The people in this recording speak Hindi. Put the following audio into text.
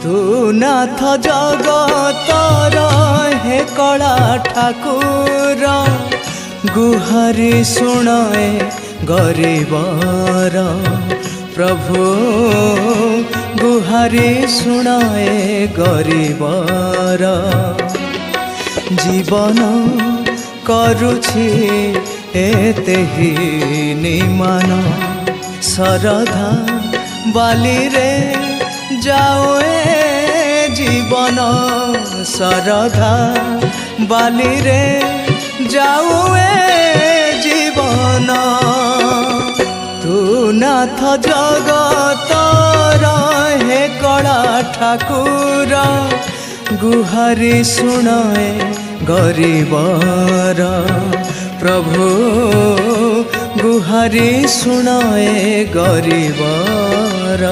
तू नाथ जगतर हे कला ठाकुर गुहारी शुणाए गरीबर प्रभु गुहारी शुणाए गरीबर जीवन करुछि एते ही निमान सरधा बाली रे जाओ जीवन सरधा बाली रे जाओ जीवन तू नाथ जगतर हे कला ठाकुर गुहारी शुणाए गरीबर प्रभु गुहारी शुणाए गरीबर।